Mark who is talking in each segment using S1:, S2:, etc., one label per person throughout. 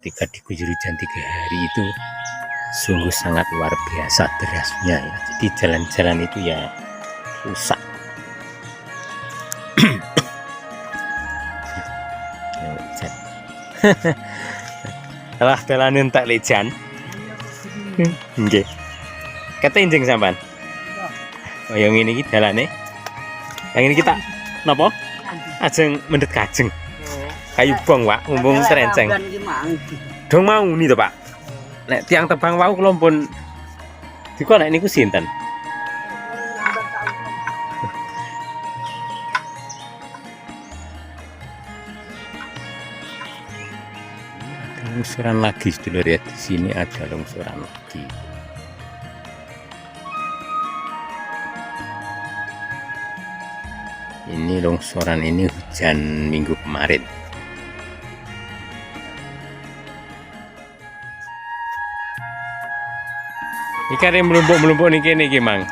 S1: ketika diguyur hujan 3 hari itu sungguh sangat luar biasa derasnya ya. Jadi jalan-jalan itu ya rusak. Telah dalan entek lejan. Nggih. Kata injing sampean. Oh yang ini iki dalane. Yang ini kita napa? Ajeng mendet kajeng. Kayu bong, Pak, mumpung serenceng. Dong mau nih to, Pak. Nek tiang tebang wau kula pun diko nek niku sinten? Longsoran lagi sedulur ya, di sini ada longsoran lagi. Ini longsoran ini hujan minggu kemarin. Ikan yang melumpuk nih kene iki, Mang.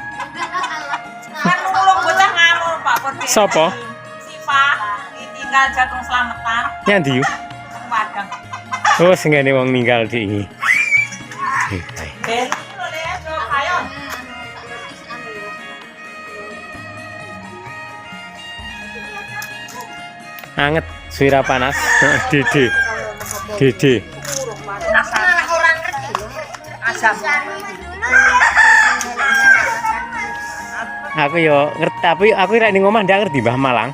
S1: Sopo?
S2: Siva ditinggal jagung selamatan.
S1: Nyandi yuk.
S2: Padang.
S1: Oh, senggane wong ninggal di ini. Anget, suira panas. Dede. Aku yo ngerti, tapi aku ora ning omah ndak ngerti Mbah Malang.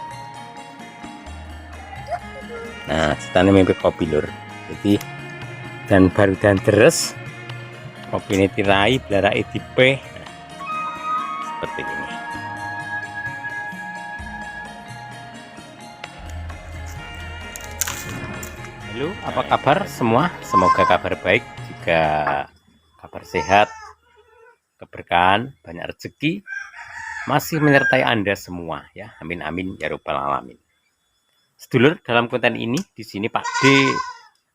S1: Nah, ceritanya mimpi kopi lur. Jadi dan baru dan deres kopi ini tirai belara tipe seperti ini. Halo, apa kabar semua? Semoga kabar baik, juga kabar sehat, keberkahan, banyak rezeki masih menyertai Anda semua ya. Amin amin ya rabbal alamin. Sedulur, dalam konten ini di sini Pak D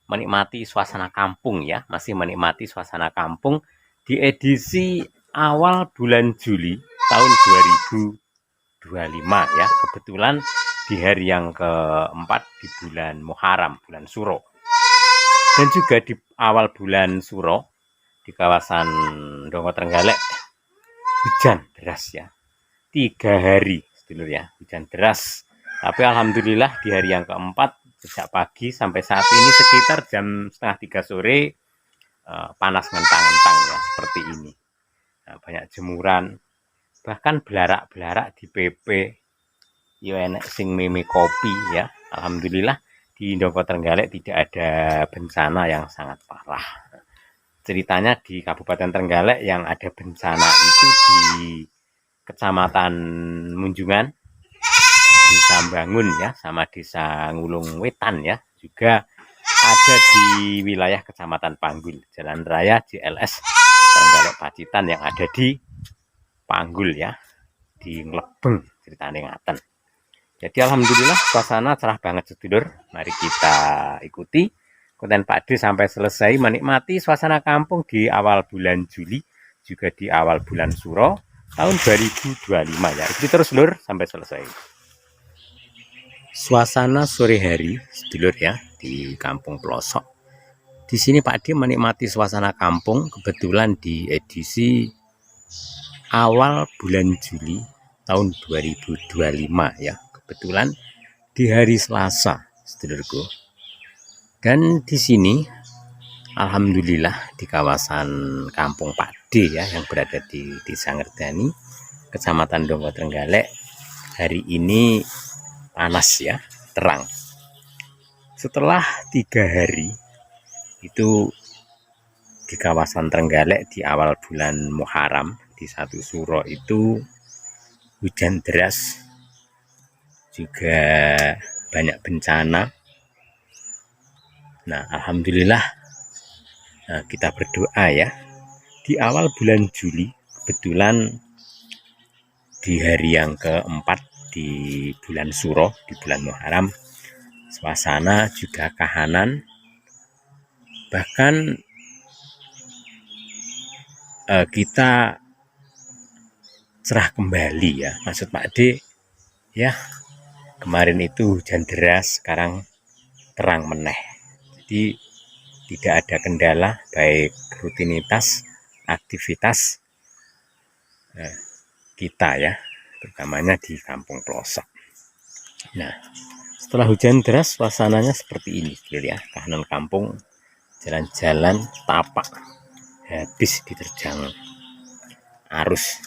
S1: menikmati suasana kampung ya, masih menikmati suasana kampung di edisi awal bulan Juli tahun 2025 ya. Kebetulan di hari yang keempat di bulan Muharram, bulan Suro. Dan juga di awal bulan Suro di kawasan Dongo Trenggalek hujan deras ya. 3 hari sedulur ya, hujan deras. Tapi alhamdulillah di hari yang keempat sejak pagi sampai saat ini sekitar jam 2:30 sore panas ngentang-ngentang ya seperti ini. Nah, banyak jemuran, bahkan belarak-belarak di PP. Ya enek sing meme kopi ya. Alhamdulillah di Dongo Trenggalek tidak ada bencana yang sangat parah. Ceritanya di Kabupaten Trenggalek yang ada bencana itu di Kecamatan Munjungan, Desa Bangun ya, sama Desa Ngulung Wetan ya, juga ada di wilayah Kecamatan Panggul, Jalan Raya JLS Trenggalek Pacitan yang ada di Panggul ya, di Nglebeng ceritanya ngaten. Jadi alhamdulillah suasana cerah banget sedulur. Mari kita ikuti konten Pak D sampai selesai menikmati suasana kampung di awal bulan Juli, juga di awal bulan Suro tahun 2025 ya. Ikuti terus lur sampai selesai. Suasana sore hari sedulur ya di Kampung Pelosok. Di sini Pak D menikmati suasana kampung kebetulan di edisi awal bulan Juli tahun 2025 ya. Kebetulan di hari Selasa sedulurku. Dan di sini alhamdulillah di kawasan Kampung Pak D ya yang berada di Desa Ngerdani, Kecamatan Dongo Trenggalek, hari ini panas ya, terang. Setelah 3 hari itu di kawasan Trenggalek di awal bulan Muharram di 1 Suro itu hujan deras, juga banyak bencana. Nah alhamdulillah kita berdoa ya, di awal bulan Juli kebetulan di hari yang keempat di bulan Suro, di bulan Muharram, suasana juga kahanan, bahkan kita cerah kembali ya, maksud Pak D ya. Kemarin itu hujan deras, sekarang terang meneh. Jadi tidak ada kendala baik rutinitas aktivitas kita ya, terutamanya di kampung pelosok. Nah, setelah hujan deras suasananya seperti ini ya, kahanan kampung, jalan-jalan tapak habis diterjang arus,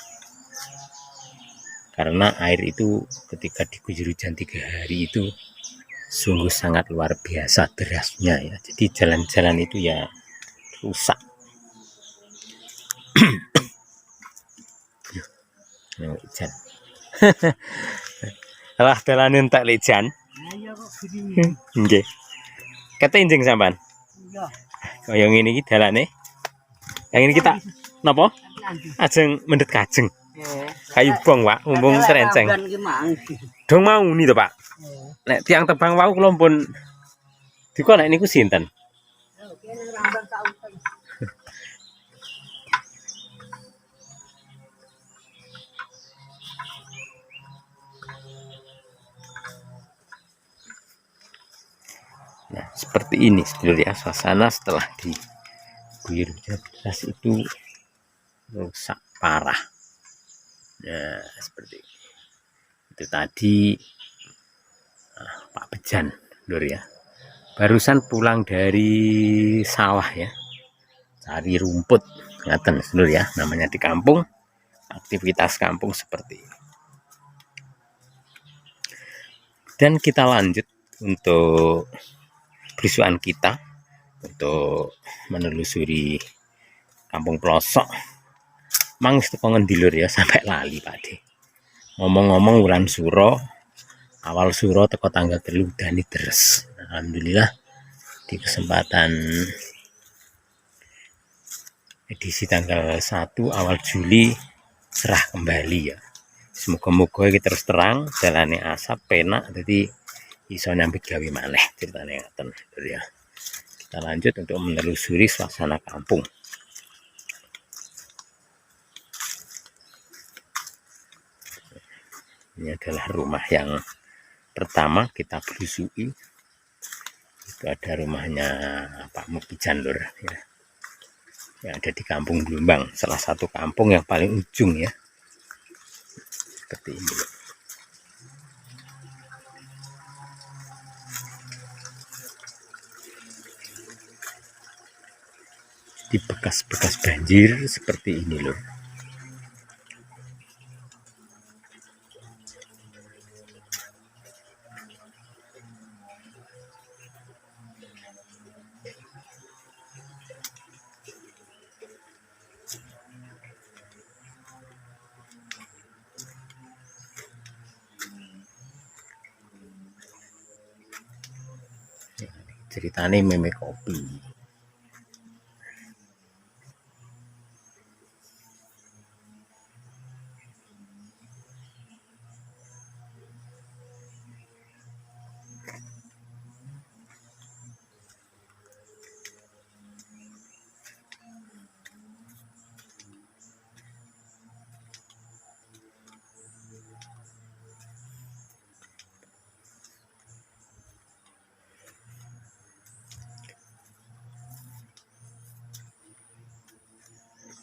S1: karena air itu ketika diguyur hujan 3 hari itu sungguh sangat luar biasa derasnya ya. Jadi jalan-jalan itu ya rusak. Hujan. Alah dalane entek lejan.
S3: Iya kok gini.
S1: Nggih. Kate enjing sampean.
S3: Iya.
S1: Kaya ngene iki dalane. Yang ini kita napa? Ajeng mendet kajeng. Kayu bong, Pak, mumpung serenceng. Dong mau ni to, Pak. Nek tiang tebang wau kula pun dikon nek niku sinten? Nah, seperti ini sedulur ya, suasana setelah diguyur hujan deras itu rusak parah. Nah, seperti itu tadi Pak Bejan, lur ya. Barusan pulang dari sawah ya, cari rumput, ngaten sedulur ya, namanya di kampung, aktivitas kampung seperti ini. Dan kita lanjut untuk berusuhan kita untuk menelusuri kampung pelosok. Mang teko ngendi lur ya, sampai lali Pakde. Ngomong-ngomong wulan suro, awal suro teko tanggal 3 udane deres. Alhamdulillah di kesempatan edisi tanggal 1 awal Juli cerah kembali ya. Semoga-moga iki terus terang, jalane asap penak, jadi iso nyambut gawe maneh ceritane ngaten ya. Kita lanjut untuk menelusuri suasana kampung. Ini adalah rumah yang pertama kita belusui. Itu ada rumahnya Pak Mukijan lur ya, yang ada di Kampung Blumbang, salah satu kampung yang paling ujung ya. Seperti ini. Di bekas-bekas banjir seperti ini loh. Ceritane meme kopi.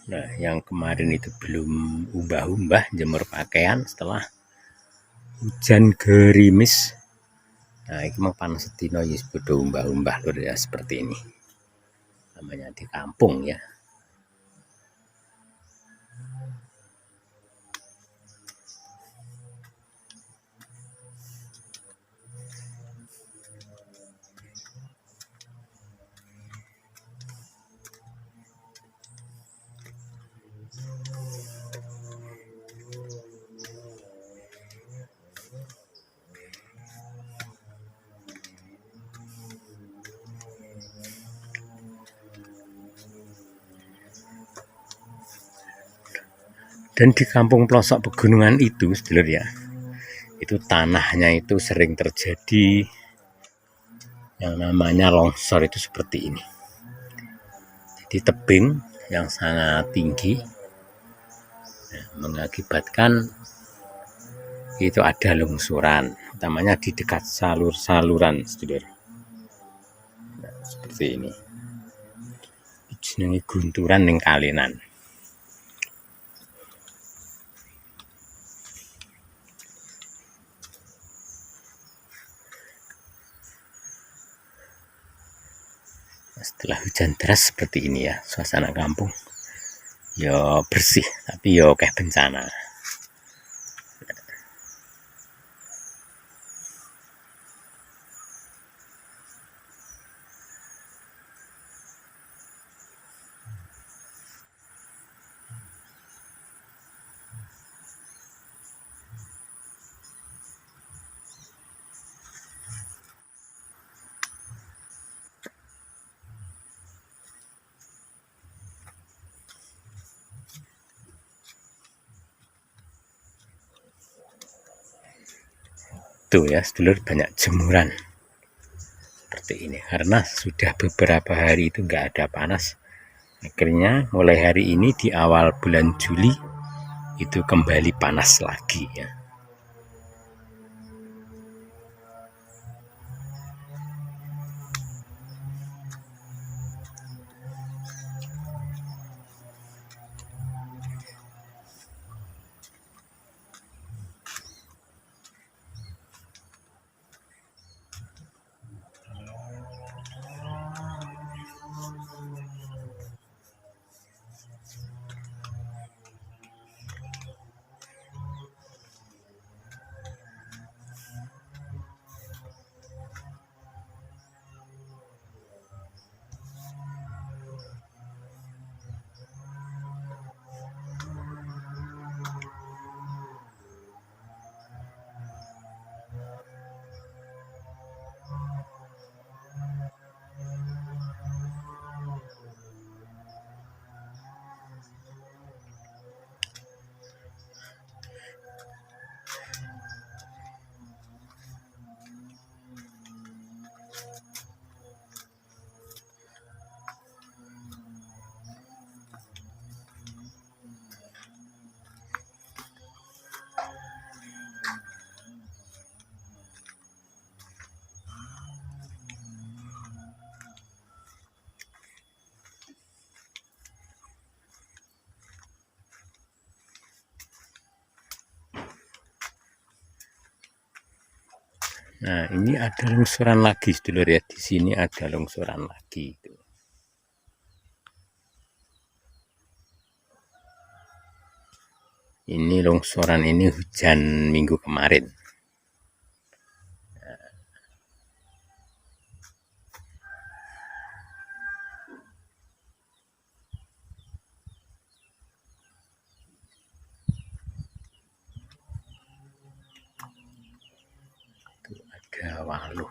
S1: Nah, yang kemarin itu belum umbah-umbah jemur pakaian setelah hujan gerimis. Nah, ini mau panas sedino ya bodo umbah-umbah lur ya, seperti ini. Namanya di kampung ya. Dan di kampung pelosok pegunungan itu, sedulur ya, itu tanahnya itu sering terjadi yang namanya longsor itu seperti ini. Jadi tebing yang sangat tinggi ya, mengakibatkan itu ada longsoran, utamanya di dekat salur-saluran, sedulur. Nah, seperti ini. jenenge gunturan ning Kalenan. Setelah hujan deras seperti ini ya, suasana kampung ya bersih tapi ya kayak bencana. Tuh ya sedulur, banyak jemuran seperti ini karena sudah beberapa hari itu nggak ada panas. Akhirnya mulai hari ini di awal bulan Juli itu kembali panas lagi ya. Nah, ini ada longsoran lagi, sedulur ya. Di sini ada longsoran lagi. Ini longsoran ini hujan minggu kemarin. Tuh ada waluh.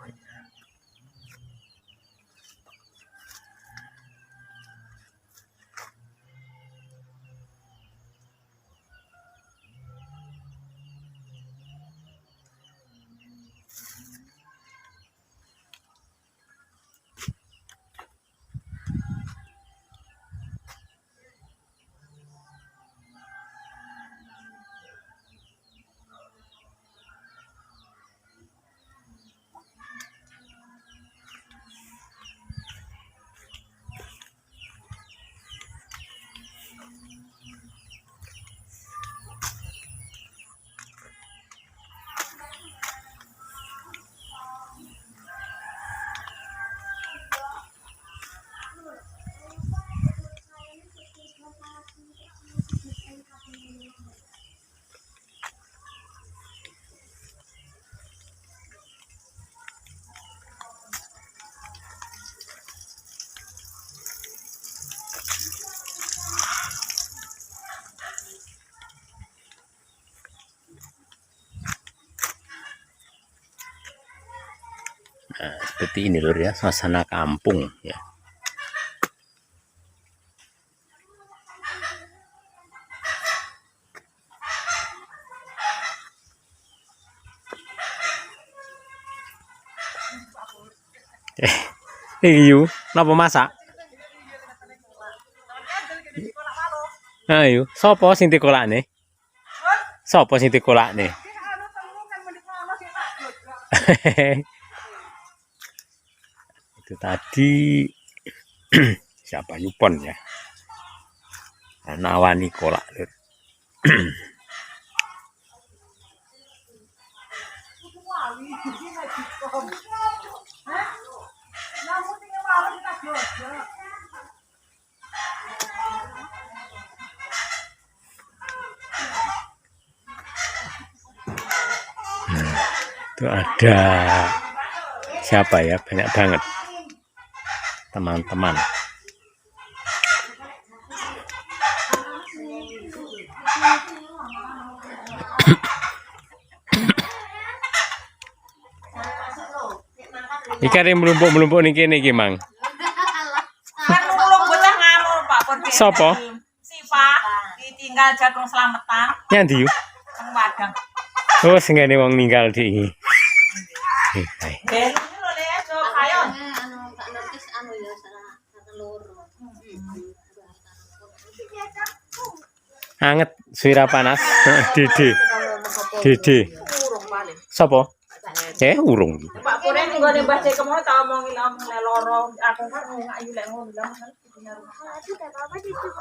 S1: Nah, seperti ini lur ya, suasana kampung ya. Iyo, napa masak? Ayo, sapa sing dikolakne? Sapa sing dikolakne? Itu tadi siapa Yupon ya. Nawani kolak lur. Itu ada siapa ya, banyak banget teman-teman. Ikan yang melumpuk nih kene iki, Mang.
S2: Kan nulung bocah nganu Pak Pur.
S1: Sopo?
S2: Siva ditinggal jagung selamatan
S1: Nyandi yuk.
S2: nang Padang.
S1: Oh, senggane wong ninggal di iki.
S2: Ben ini lho Le, so kayo.
S1: Anget suira panas. Dede. Dede. Sopo? Urung.
S2: Pak Pur ini nggone Mbah Cek mau tak omongi loro aku kan ngayu lek ngono lho kan punya rumah.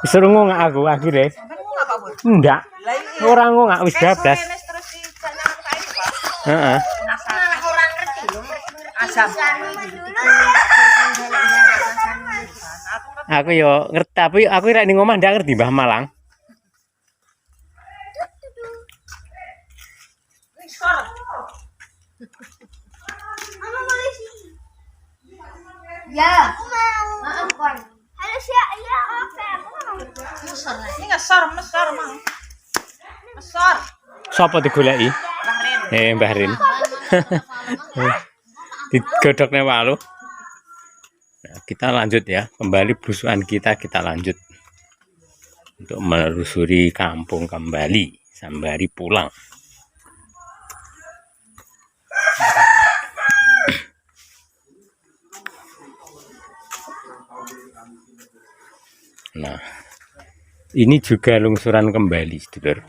S1: Disuruh ngongak aku akhirnya.
S2: Kan ngono Pak Pur.
S1: Enggak.
S2: Lah iya.
S1: Orang ngongak wis 12.
S2: Terus di jalan kayu Pak.
S1: Heeh.
S2: Orang ngerti lho. Asam.
S1: Aku yo ngerti tapi aku rek ning omah ndak ngerti Mbah Malang.
S2: Skor.
S4: Ya, maaf kon. Halo siya, iya oke.
S2: Ini ngesor, mesor mang. Mesor.
S1: Sopo digoleki?
S2: Bahrin.
S1: Mbah Rin. Digodokne walu. Nah, kita lanjut ya, kembali belusukan kita lanjut untuk menelusuri kampung kembali sembari pulang. Nah, ini juga lungsuran kembali, sedulur.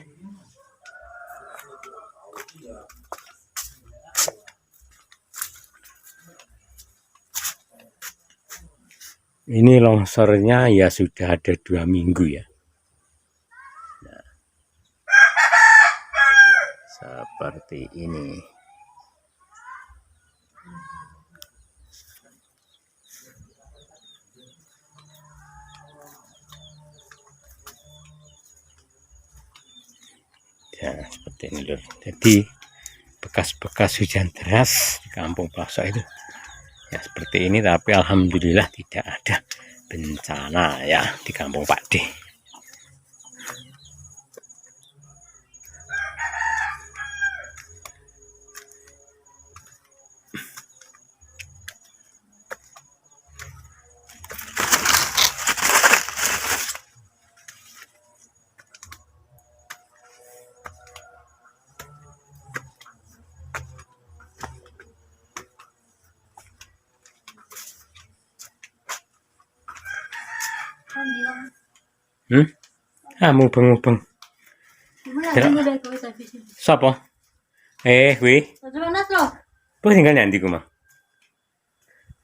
S1: Ini longsornya ya sudah ada 2 minggu ya. Nah, seperti ini. Ya, seperti ini lur. Jadi bekas-bekas hujan deras di kampung pelosok itu ya seperti ini, tapi alhamdulillah tidak ada bencana ya di kampung Pak D. Mubeng-mubeng. Sopo? Kuwi. Bu tinggal nyandi ku, Mang.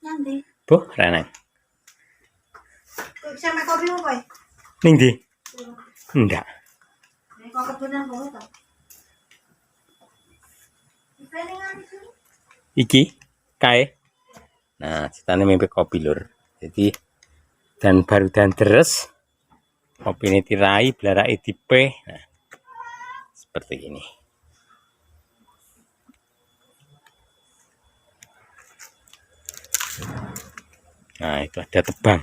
S4: Nanti.
S1: Bu, reneng.
S4: Sama kopi apa?
S1: Ning ndi? Enggak.
S4: Kok kebetulan kok to?
S1: Iki kae. Nah, ceritanya mimpi kopi lur. Jadi dan baru dan deres kopi ini tirai belarai tipe. Nah, seperti ini. Nah, itu ada tebang.